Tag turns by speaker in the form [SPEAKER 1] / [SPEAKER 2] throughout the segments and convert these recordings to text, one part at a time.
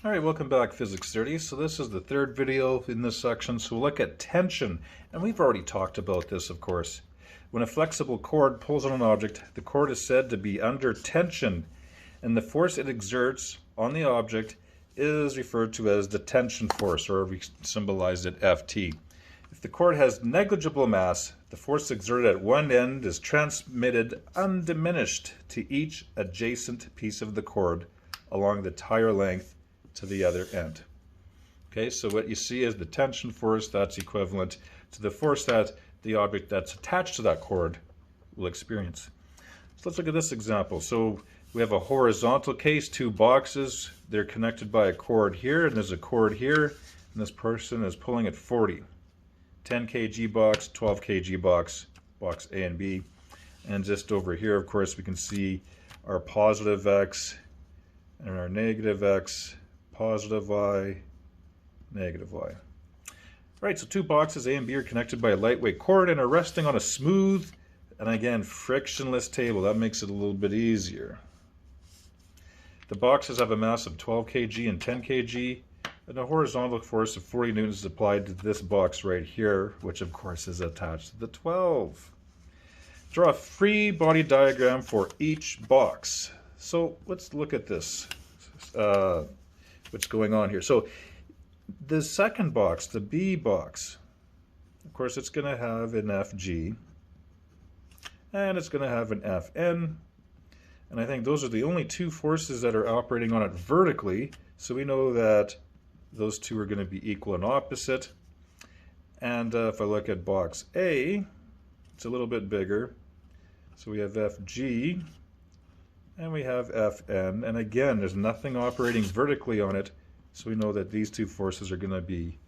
[SPEAKER 1] Alright, welcome back Physics 30. So this is the third video in this section. So we'll look at tension, and we've already talked about this, of course. When a flexible cord pulls on an object, the cord is said to be under tension, and the force it exerts on the object is referred to as the tension force, or we symbolize it Ft. If the cord has negligible mass, the force exerted at one end is transmitted undiminished to each adjacent piece of the cord along the entire length to the other end. Okay, so what you see is the tension force that's equivalent to the force that the object that's attached to that cord will experience. So let's look at this example. So we have a horizontal case, two boxes. They're connected by a cord here, and there's a cord here, and this person is pulling at 40. 10 kg box, 12 kg box, box A and B. And just over here, of course, we can see our positive X and our negative X, positive Y, negative Y. Right, so two boxes A and B are connected by a lightweight cord and are resting on a smooth and again frictionless table. That makes it a little bit easier. The boxes have a mass of 12 kg and 10 kg, and a horizontal force of 40 newtons is applied to this box right here, which of course is attached to the 12. Draw a free body diagram for each box. So let's look at this. What's going on here. So the second box, the B box, of course it's going to have an FG and it's going to have an FN, and I think those are the only two forces that are operating on it vertically, so we know that those two are going to be equal and opposite. And if I look at box A, it's a little bit bigger, so we have FG and we have Fn, and again there's nothing operating vertically on it, so we know that these two forces are going to be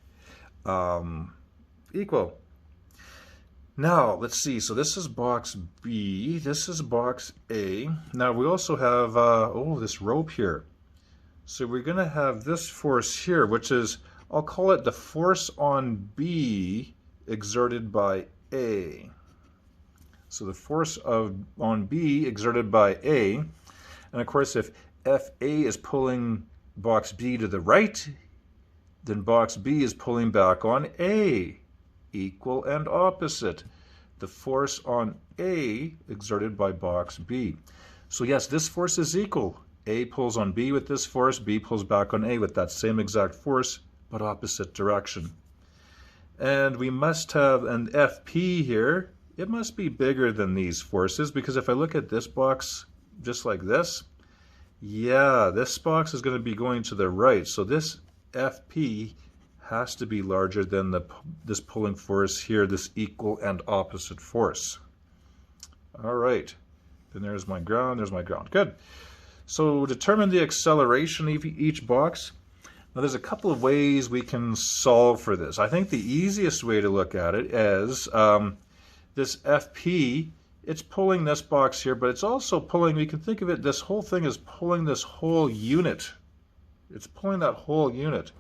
[SPEAKER 1] equal. Now let's see, so this is box B, this is box A. Now we also have this rope here, so we're going to have this force here, which is, I'll call it the force on B exerted by A. So the force on B exerted by A, and of course if FA is pulling box B to the right, then box B is pulling back on A, equal and opposite. The force on A exerted by box B. So yes, this force is equal. A pulls on B with this force, B pulls back on A with that same exact force, but opposite direction. And we must have an FP here. It must be bigger than these forces, because if I look at this box just like this, yeah, this box is going to be going to the right, so this FP has to be larger than this pulling force here, this equal and opposite force. All right, then there's my ground, Good. So determine the acceleration of each box. Now there's a couple of ways we can solve for this. I think the easiest way to look at it is this FP, it's pulling this box here, but it's also pulling, we can think of it, this whole thing is pulling this whole unit. It's pulling that whole unit.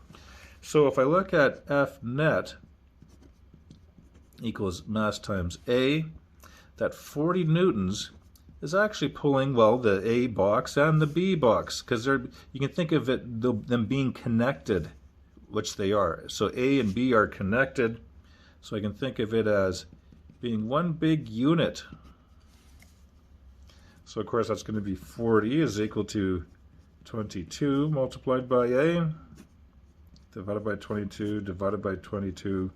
[SPEAKER 1] So if I look at F net equals mass times A, that 40 newtons is actually pulling, well, the A box and the B box, because you can think of it, them being connected, which they are. So A and B are connected, so I can think of it as being one big unit. So of course that's going to be 40 is equal to 22 multiplied by A divided by 22 divided by 22.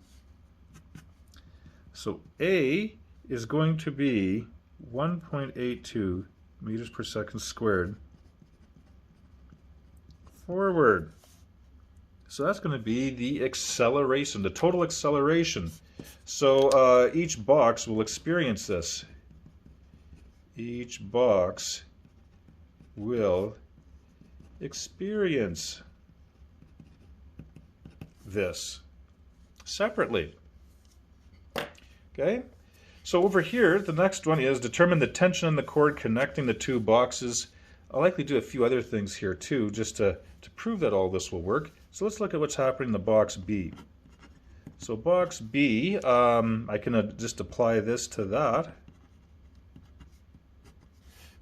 [SPEAKER 1] So A is going to be 1.82 meters per second squared forward. So that's going to be the acceleration, the total acceleration. So each box will experience this. Each box will experience this separately. Okay? So over here, the next one is determine the tension in the cord connecting the two boxes. I'll likely do a few other things here too, just to prove that all this will work. So let's look at what's happening in the box B. So box B, I can just apply this to that.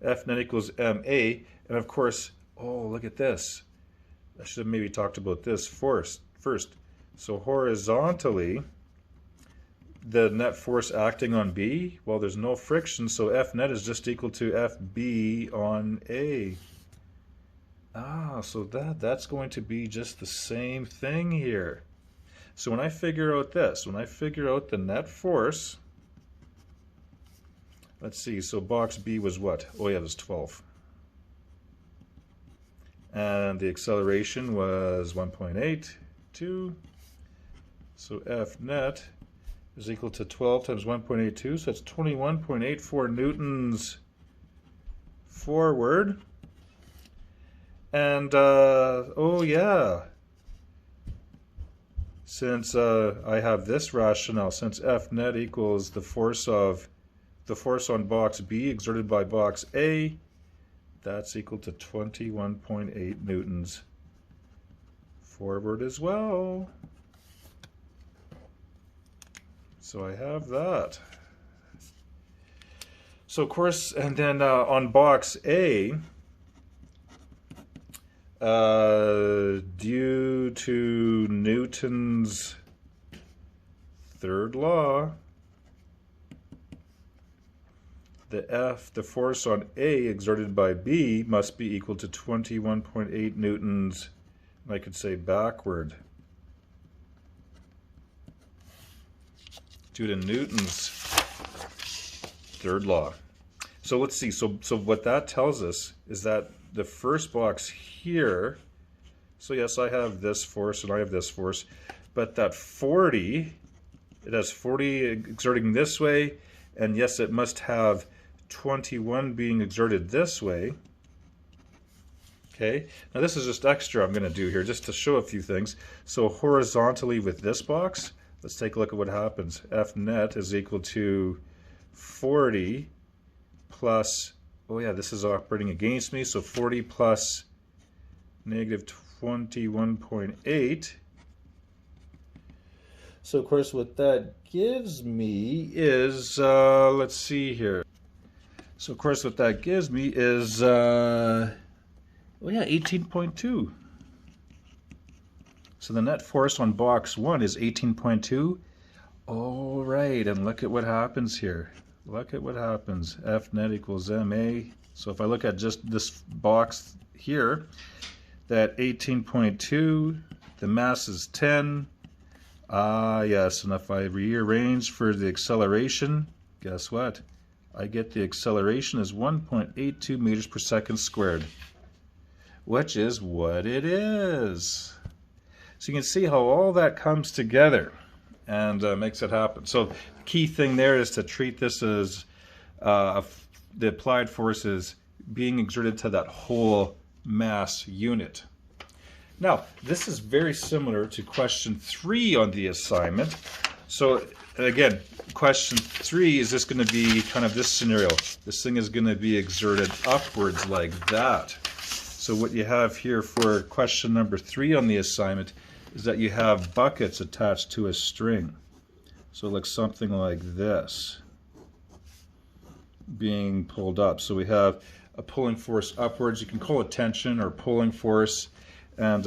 [SPEAKER 1] F net equals MA, and of course, oh, look at this. I should have maybe talked about this first. So horizontally, the net force acting on B, well, there's no friction, so F net is just equal to FB on A. So that's going to be just the same thing here. So when I figure out this, when I figure out the net force, let's see, so box B was what? Oh yeah, it was 12. And the acceleration was 1.82. So F net is equal to 12 times 1.82, so that's 21.84 newtons forward. And oh yeah, since I have this rationale, since F net equals the force on box B exerted by box A, that's equal to 21.8 newtons forward as well. So I have that. So of course, and then on box A, due to Newton's third law, the force on A exerted by B must be equal to 21.8 newtons, and I could say backward, due to Newton's third law. So let's see, so what that tells us is that the first box here, so yes, I have this force and I have this force, but that 40, it has 40 exerting this way, and yes, it must have 21 being exerted this way. Okay, now this is just extra I'm going to do here just to show a few things. So horizontally with this box, let's take a look at what happens. F net is equal to 40 plus, oh yeah, this is operating against me, so 40 plus negative 21.8. So of course what that gives me is, let's see here. So of course what that gives me is, oh yeah, 18.2. So the net force on box 1 is 18.2. All right, and look at what happens here. Look at what happens. F net equals MA. So if I look at just this box here, that 18.2, the mass is 10. Yes, and if I rearrange for the acceleration, guess what? I get the acceleration as 1.82 meters per second squared, which is what it is. So you can see how all that comes together and makes it happen. So the key thing there is to treat this as the applied force is being exerted to that whole mass unit. Now, this is very similar to question 3 on the assignment. So again, question 3 is just going to be kind of this scenario. This thing is going to be exerted upwards like that. So what you have here for question number 3 on the assignment is that you have buckets attached to a string. So it looks something like this, being pulled up. So we have a pulling force upwards. You can call it tension or pulling force. And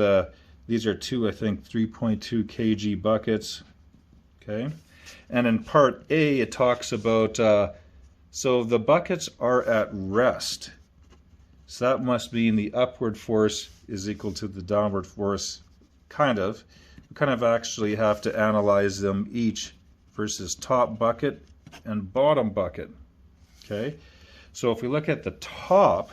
[SPEAKER 1] these are two, I think, 3.2 kg buckets. Okay. And in part A, it talks about, so the buckets are at rest. So that must mean the upward force is equal to the downward force, kind of. We kind of actually have to analyze them each versus top bucket and bottom bucket. Okay, so if we look at the top,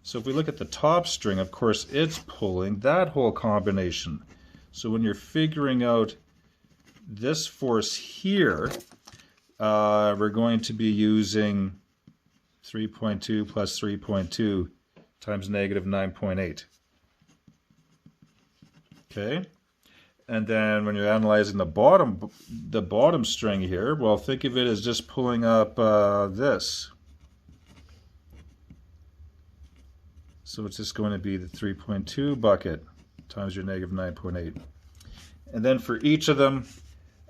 [SPEAKER 1] string, of course, it's pulling that whole combination. So when you're figuring out this force here, we're going to be using 3.2 plus 3.2 times negative 9.8. Okay, and then when you're analyzing the bottom string here, well, think of it as just pulling up this. So it's just going to be the 3.2 bucket times your negative 9.8. And then for each of them,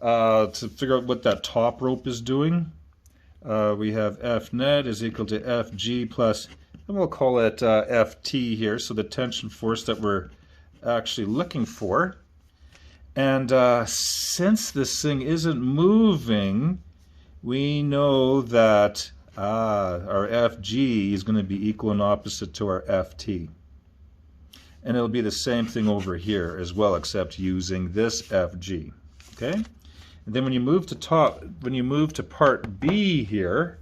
[SPEAKER 1] to figure out what that top rope is doing, we have F net is equal to Fg plus, and we'll call it Ft here, so the tension force that we're actually looking for. And since this thing isn't moving, we know that our FG is going to be equal and opposite to our FT. And it'll be the same thing over here as well, except using this FG. Okay? And then when you move to part B here,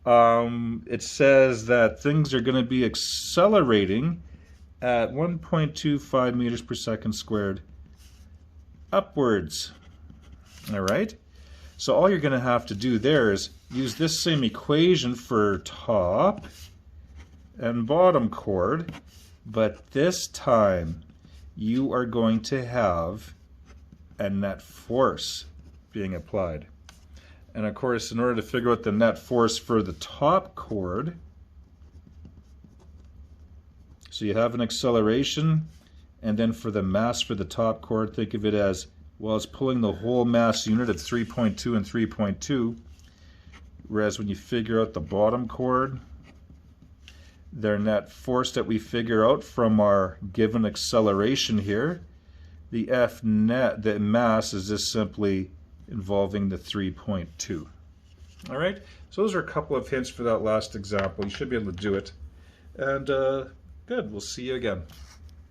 [SPEAKER 1] it says that things are going to be accelerating at 1.25 meters per second squared upwards. All right? So all you're going to have to do there is use this same equation for top and bottom chord, but this time you are going to have a net force being applied. And of course, in order to figure out the net force for the top chord, so you have an acceleration, and then for the mass for the top chord, think of it as, well, it's pulling the whole mass unit at 3.2 and 3.2, whereas when you figure out the bottom chord, their net force that we figure out from our given acceleration here, the F net, the mass is just simply involving the 3.2. All right, so those are a couple of hints for that last example. You should be able to do it. And good, we'll see you again.